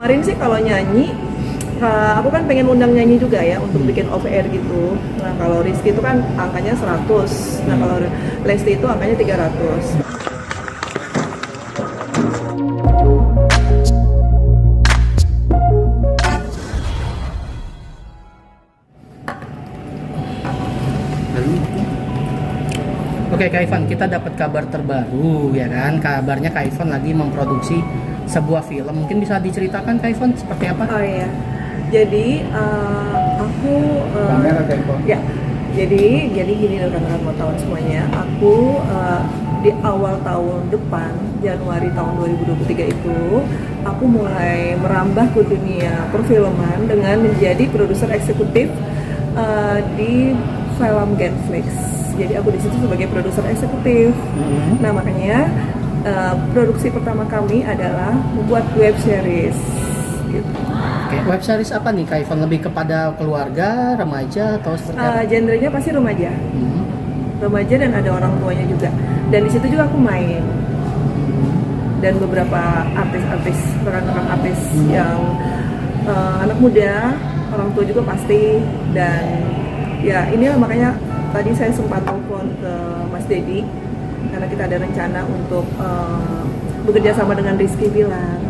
Kemarin sih kalau nyanyi, aku kan pengen undang nyanyi juga ya untuk bikin off air gitu. Nah kalau Rizky itu kan angkanya 100, nah kalau Lesti itu angkanya 300. Oke Kak Ivan, kita dapat kabar terbaru ya kan. Kabarnya Kak Ivan lagi memproduksi sebuah film. Mungkin bisa diceritakan Kak Ivan seperti apa? Oh iya, jadi aku Kamera Kak Ivan. ya, jadi gini rekan-rekan mau tahu semuanya. Aku di awal tahun depan, Januari tahun 2023 itu, aku mulai merambah ke dunia perfilman dengan menjadi produser eksekutif di film Genflix. Jadi aku di situ sebagai produser eksekutif. Nah makanya produksi pertama kami adalah membuat web series. Gitu. Oke, web series apa nih Kak Ivan? Lebih kepada keluarga, remaja atau seperti apa? Genrenya pasti remaja, remaja dan ada orang tuanya juga. Dan di situ juga aku main dan beberapa artis-artis, rekan-rekan artis yang anak muda, orang tua juga pasti. Dan ya inilah makanya tadi saya sempat telepon ke Mas Dedi karena kita ada rencana untuk bekerja sama dengan Rizky Bilar.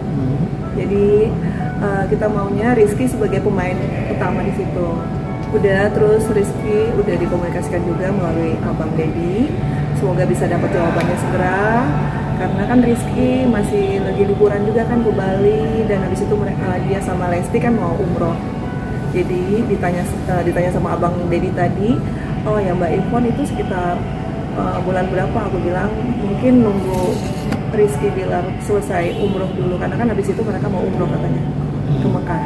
Jadi kita maunya Rizky sebagai pemain utama di situ. Udah, terus Rizky udah dikomunikasikan juga melalui Abang Dedi. Semoga bisa dapat jawabannya segera. Karena kan Rizky masih lagi liburan juga kan ke Bali, dan habis itu dia sama Lesti kan mau umroh. Jadi ditanya sama Abang Dedi tadi, oh ya Mbak Ivon itu sekitar bulan berapa? Aku bilang mungkin nunggu Rizky Bilar selesai umroh dulu, karena kan habis itu mereka mau umroh katanya ke Mekah.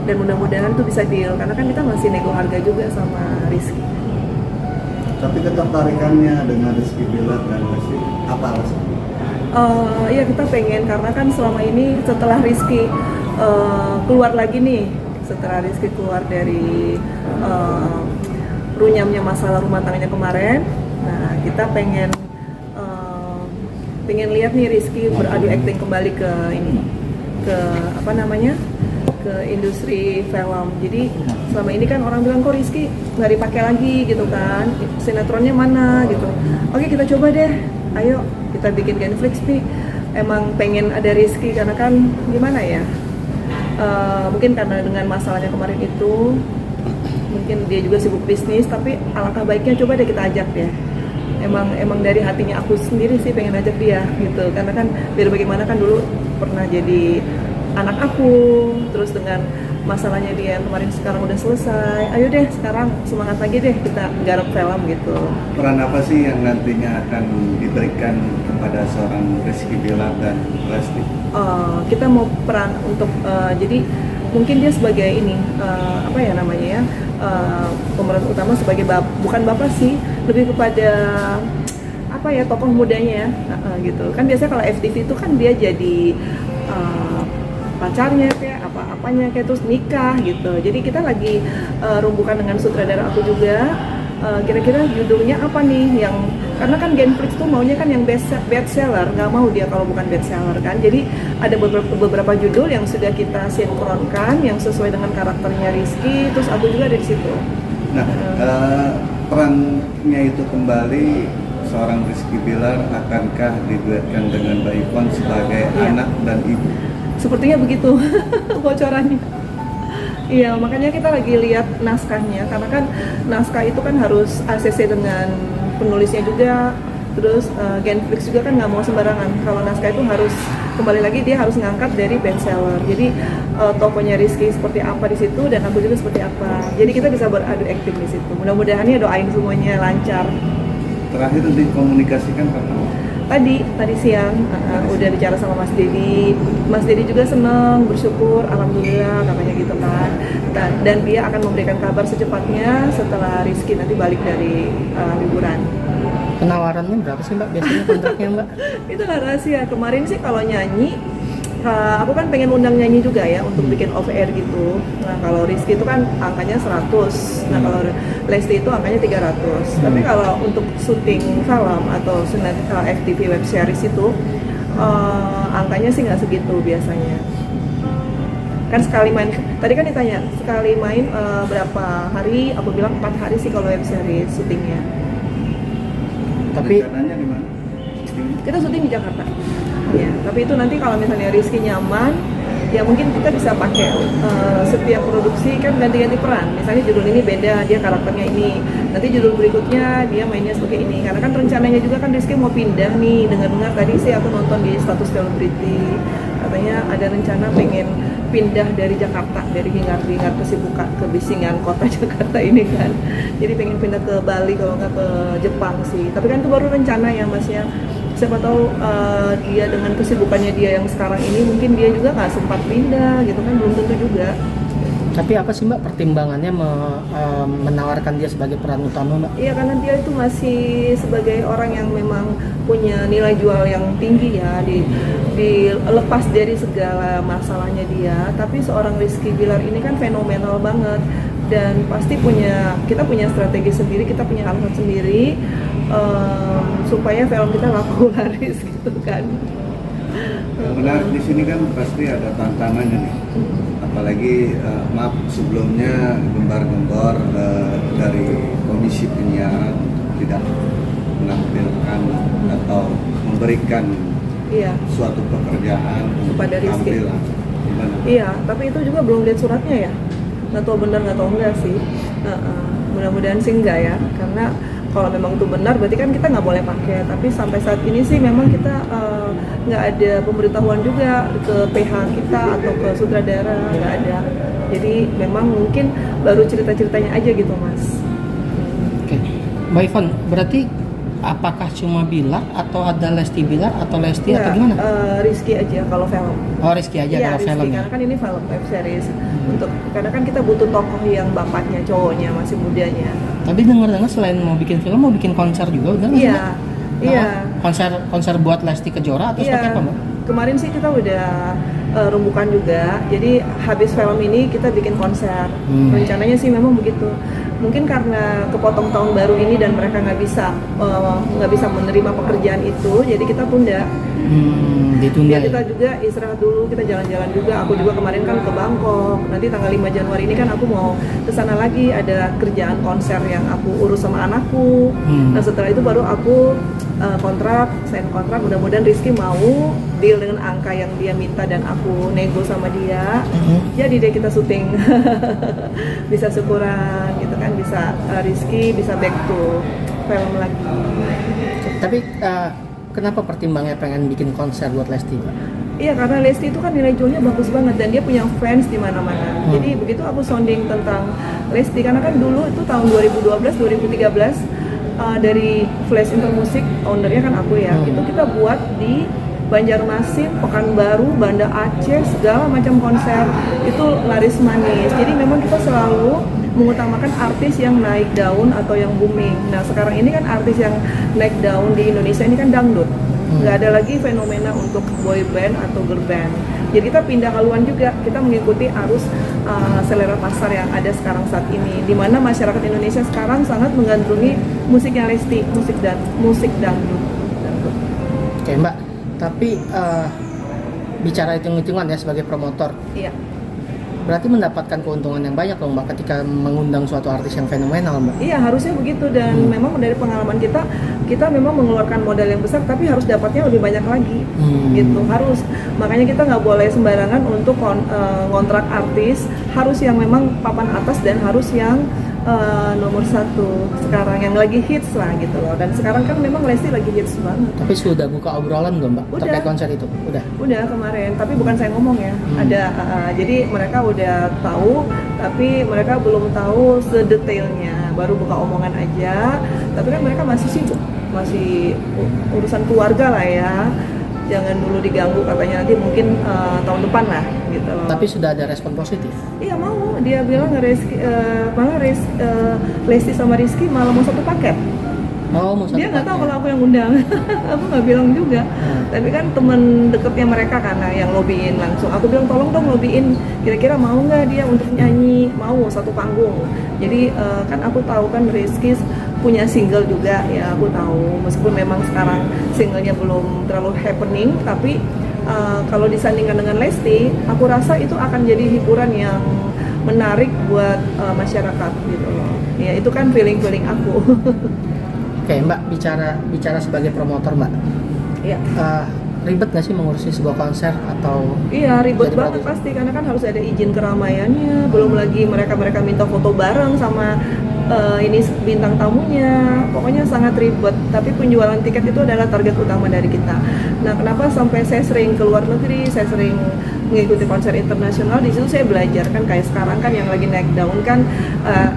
Dan mudah-mudahan tuh bisa deal, karena kan kita masih nego harga juga sama Rizky. Tapi ketertarikannya dengan Rizky Bilar dan Lesti apa alasannya? Iya kita pengen, karena kan selama ini setelah Rizky keluar lagi nih, setelah Rizky keluar dari runyamnya masalah rumah tangganya kemarin, nah kita pengen lihat nih Rizky beradu akting kembali ke ini, ke apa namanya, ke industri film. Jadi selama ini kan orang bilang kok Rizky nggak dipakai lagi gitu kan, sinetronnya mana gitu. Oke kita coba deh, ayo kita bikin Genflix nih. Emang pengen ada Rizky karena kan gimana ya, mungkin karena dengan masalahnya kemarin itu, mungkin dia juga sibuk bisnis, tapi alangkah baiknya coba deh kita ajak dia. Emang dari hatinya aku sendiri sih pengen ajak dia gitu, karena kan biar bagaimana kan dulu pernah jadi anak aku, terus dengan masalahnya dia yang kemarin sekarang udah selesai, ayo deh sekarang semangat lagi deh kita garap film gitu. Peran apa sih yang nantinya akan diberikan kepada seorang Rizky Bilar dan Lesti? Kita mau peran untuk jadi mungkin dia sebagai ini apa ya namanya ya, pemeran utama sebagai bukan bapak sih, lebih kepada apa ya, tokoh mudanya gitu kan. Biasanya kalau FTV itu kan dia jadi pacarnya kayak apa-apanya kayak, terus nikah gitu. Jadi kita lagi rumbukan dengan sutradara aku juga, kira-kira judulnya apa nih yang, karena kan Genflix tuh maunya kan yang best seller, nggak mau dia kalau bukan best seller kan. Jadi ada beberapa judul yang sudah kita sinkronkan yang sesuai dengan karakternya Rizky, terus aku juga ada di situ. Nah, perannya itu kembali seorang Rizky Bilar akankah diduetkan dengan Mbak Ivon sebagai anak dan ibu? Sepertinya begitu bocorannya. Iya, makanya kita lagi lihat naskahnya, karena kan naskah itu kan harus ACC dengan penulisnya juga. Terus Genflix juga kan nggak mau sembarangan. Kalau naskah itu harus, kembali lagi dia harus ngangkat dari bestseller. Jadi tokohnya Rizky seperti apa di situ, dan aku juga seperti apa. Jadi kita bisa beradu akting di situ. Mudah-mudahan ya, doain semuanya lancar. Terakhir dikomunikasikan kapan? Tadi siang udah bicara sama Mas Dedi. Mas Dedi juga seneng, bersyukur, alhamdulillah katanya gitu kan. Dan dia akan memberikan kabar secepatnya setelah Rizky nanti balik dari liburan. Penawarannya berapa sih Mbak biasanya kontraknya Mbak? Itu lah rahasia. Kemarin sih kalau nyanyi, aku kan pengen undang nyanyi juga ya untuk bikin off air gitu. Nah kalau Rizky itu kan angkanya 100, nah kalau Lesti itu angkanya 300. Tapi kalau untuk syuting film atau FTV web series itu angkanya sih nggak segitu biasanya. Kan sekali main, tadi kan ditanya sekali main berapa hari, aku bilang 4 hari sih kalau web series syutingnya. Tapi rencananya di mana? Kita syuting di Jakarta ya, tapi itu nanti kalau misalnya Rizky nyaman ya mungkin kita bisa pakai setiap produksi kan ganti-ganti peran, misalnya judul ini beda, dia karakternya ini, nanti judul berikutnya dia mainnya sebagai ini, karena kan rencananya juga kan Rizky mau pindah nih, dengar-dengar tadi sih aku nonton di status selebriti katanya ada rencana pengen pindah dari Jakarta, dari hingar-bingar kesibukan ke bisingan kota Jakarta ini kan, jadi pengen pindah ke Bali kalau nggak ke Jepang sih, tapi kan itu baru rencana ya Mas ya. Siapa tahu dia dengan kesibukannya dia yang sekarang ini mungkin dia juga nggak sempat pindah gitu kan, belum tentu juga. tapi apa sih Mbak pertimbangannya menawarkan dia sebagai peran utama Mbak? Iya, karena dia itu masih sebagai orang yang memang punya nilai jual yang tinggi ya, dilepas dari segala masalahnya dia, tapi seorang Rizky Bilar ini kan fenomenal banget dan pasti kita punya strategi sendiri, kita punya alasan sendiri supaya film kita laku laris gitu kan. Yang menarik di sini kan pasti ada tantangannya nih. Apalagi maaf sebelumnya gembar-gembor dari komisi penyiaran tidak menampilkan atau memberikan Iya. suatu pekerjaan Kepada Rizky. tampil. Gimana? Iya, tapi itu juga belum lihat suratnya ya. Nggak tahu benar nggak tahu enggak sih. Mudah-mudahan sih enggak ya, karena kalau memang itu benar berarti kan kita nggak boleh pakai. Tapi sampai saat ini sih memang kita nggak ada pemberitahuan juga ke PH kita atau ke sutradara, nggak ada. Jadi memang mungkin baru cerita-ceritanya aja gitu Mas. Oke, Mbak Ivan, berarti apakah cuma Bilar atau ada Lesti Bilar atau Lesti atau gimana? Rizky aja kalau film. Oh Rizky aja Iya, kalau Rizky, film ya. karena kan ini film web series. Karena kan kita butuh tokoh yang bapaknya, cowoknya, masih mudanya. Tapi dengar-dengar selain mau bikin film mau bikin konser juga, benar nggak sih, Iya, Mbak? iya. Konser buat Lesti Kejora atau seperti apa Mbak? Kemarin sih kita udah rumbukan juga. Jadi habis film ini kita bikin konser. Rencananya sih memang begitu. Mungkin karena kepotong tahun baru ini dan mereka nggak bisa menerima pekerjaan itu, jadi kita tunda. Ditunda Ya, kita juga istirahat dulu, kita jalan-jalan juga. Aku juga kemarin kan ke Bangkok. Nanti tanggal 5 Januari ini kan aku mau ke sana lagi, ada kerjaan konser yang aku urus sama anakku. Nah, setelah itu baru aku sign kontrak. Mudah-mudahan Rizky mau deal dengan angka yang dia minta dan aku nego sama dia. Jadi deh kita syuting. Bisa syukuran gitu kan, bisa Rizky bisa back to film lagi. Tapi kenapa pertimbangnya pengen bikin konser buat Lesti Mbak? Iya, karena Lesti itu kan nilai jualnya bagus banget dan dia punya fans di mana-mana. Jadi begitu aku sounding tentang Lesti, karena kan dulu itu tahun 2012-2013 dari Flash Intermusik, ownernya kan aku ya. Itu kita buat di Banjarmasin, Pekanbaru, Banda Aceh, segala macam konser itu laris manis. Jadi memang kita selalu mengutamakan artis yang naik daun atau yang booming. Nah sekarang ini kan artis yang naik daun di Indonesia ini kan dangdut. Nggak ada lagi fenomena untuk boy band atau girl band. Jadi kita pindah haluan juga, kita mengikuti arus selera pasar yang ada sekarang saat ini, di mana masyarakat Indonesia sekarang sangat menggandrungi musiknya Lesti, musik dangdut. Oke Mbak, tapi bicara hitung-hitungan ya sebagai promotor, Iya. berarti mendapatkan keuntungan yang banyak loh Mbak ketika mengundang suatu artis yang fenomenal Mbak. Iya, harusnya begitu, dan memang dari pengalaman kita memang mengeluarkan modal yang besar tapi harus dapatnya lebih banyak lagi. Gitu, harus. Makanya kita nggak boleh sembarangan untuk kontrak artis, harus yang memang papan atas dan harus yang nomor satu sekarang yang lagi hits lah gitu loh. Dan sekarang kan memang Lesti lagi hits banget. Tapi sudah buka obrolan belum Mbak Udah. terkait konser itu? Udah kemarin, tapi bukan saya ngomong ya. Ada jadi mereka udah tahu, tapi mereka belum tahu sedetailnya. Baru buka omongan aja. Tapi kan mereka masih sibuk, masih urusan keluarga lah ya. Jangan dulu diganggu katanya, nanti mungkin tahun depan lah gitu loh. Tapi sudah ada respon positif. Iya mau, dia bilang Lesti sama Rizky malah mau satu paket. Oh, mau satu Dia nggak tahu paket. kalau aku yang undang. Aku nggak bilang juga. Tapi kan temen deketnya mereka karena yang lobbyin langsung. Aku bilang tolong dong lobbyin. Kira-kira mau nggak dia untuk nyanyi? Mau satu panggung. Jadi kan aku tahu kan Rizky punya single juga ya, aku tahu. Meskipun memang sekarang singlenya belum terlalu happening, tapi kalau disandingkan dengan Lesti, aku rasa itu akan jadi hiburan yang menarik buat masyarakat gitu loh. Ya itu kan feeling aku. Oke, Mbak bicara sebagai promotor, Mbak. Iya. Ribet nggak sih mengurusi sebuah konser atau? Iya, ribet jadi banget produser? pasti karena kan harus ada izin keramaiannya, belum lagi mereka minta foto bareng sama ini bintang tamunya. Pokoknya sangat ribet, tapi penjualan tiket itu adalah target utama dari kita. Nah, kenapa sampai saya sering ke luar negeri, saya sering mengikuti konser internasional, di situ saya belajar kan kayak sekarang kan yang lagi naik daun kan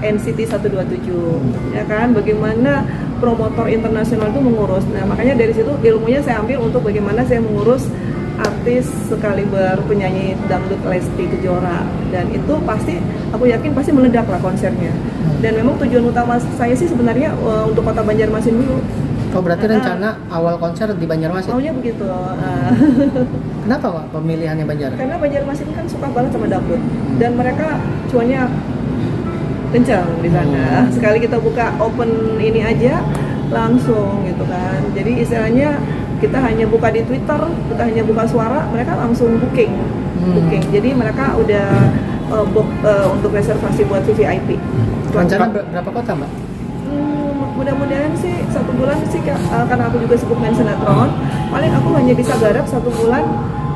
NCT 127 ya kan, bagaimana promotor internasional itu mengurus. Nah, makanya dari situ ilmunya saya ambil untuk bagaimana saya mengurus artis sekaliber penyanyi dangdut Lesti Kejora, dan itu pasti aku yakin pasti meledak lah konsernya. Dan memang tujuan utama saya sih sebenarnya untuk kota Banjarmasin dulu. Oh, berarti rencana awal konser di Banjarmasin? Maunya begitu. Kenapa, Pak, pemilihannya Banjar? Karena Banjarmasin kan suka banget sama dangdut dan mereka cuannya kencang di sana. Sekali kita buka open ini aja langsung gitu kan. Jadi istilahnya kita hanya buka di Twitter, kita hanya buka suara, mereka langsung booking. Jadi mereka udah book untuk reservasi buat VVIP. Rencana berapa kota, Mbak? Mudah-mudahan sih 1 bulan sih karena aku juga sibuk main sinetron, paling aku hanya bisa garap 1 bulan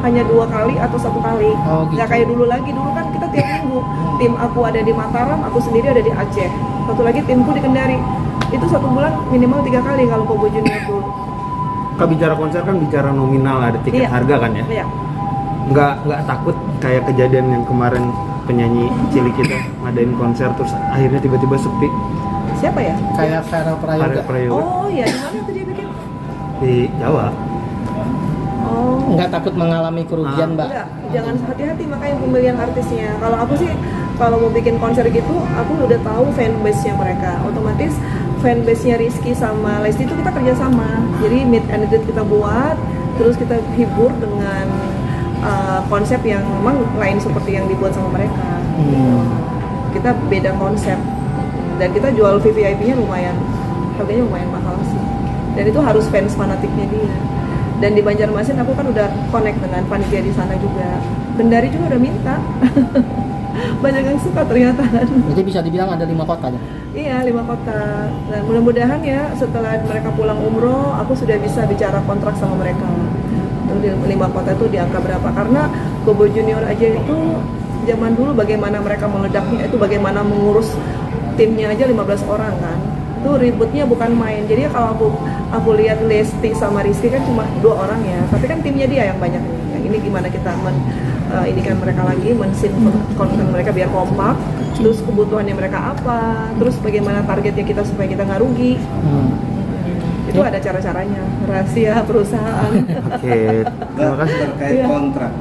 hanya 2 kali atau 1 kali. Oh, gitu. Nggak kayak dulu lagi, dulu kan kita tiap minggu tim aku ada di Mataram, aku sendiri ada di Aceh, satu lagi timku di Kendari. Itu 1 bulan minimal 3 kali kalau Kobo Junior dulu. Kalau bicara konser kan bicara nominal, ada tiket Iya. harga kan ya? Iya. Nggak takut kayak kejadian yang kemarin penyanyi cilik kita ngadain konser terus akhirnya tiba-tiba sepi Siapa ya? Kayak Farel Prayoga. Prayoga Oh ya, di mana tuh dia bikin? di Jawa. Oh. Nggak takut mengalami kerugian, Mbak? Enggak, jangan hati-hati makanya pemilihan artisnya. Kalau aku sih, kalau mau bikin konser gitu, aku udah tahu fanbase-nya mereka. Otomatis fanbase-nya Rizky sama Lesti itu kita kerjasama. Jadi meet and greet kita buat, terus kita hibur dengan konsep yang memang lain seperti yang dibuat sama mereka. Kita beda konsep. Dan kita jual VVIP-nya lumayan, harganya lumayan mahal sih. Dan itu harus fans fanatiknya dia. Dan di Banjarmasin aku kan udah connect dengan panitia di sana juga. Kendari juga udah minta. Banyak yang suka ternyata. Jadi bisa dibilang ada 5 kota ya? Iya, 5 kota. Dan mudah-mudahan ya setelah mereka pulang umroh, aku sudah bisa bicara kontrak sama mereka. Itu di 5 kota itu di angka berapa? Karena Kobo Junior aja itu zaman dulu bagaimana mereka meledaknya, itu bagaimana mengurus timnya aja 15 orang kan. Itu ributnya bukan main. Jadi kalau aku lihat Lesti sama Rizky kan cuma 2 orang ya, tapi kan timnya dia yang banyak. Yang ini gimana kita ini kan mereka lagi konten mereka biar kompak, terus kebutuhannya mereka apa, terus bagaimana targetnya kita supaya kita nggak rugi. Itu ada cara-caranya, rahasia perusahaan. Oke, terima kasih. Terkait Iya. kontrak.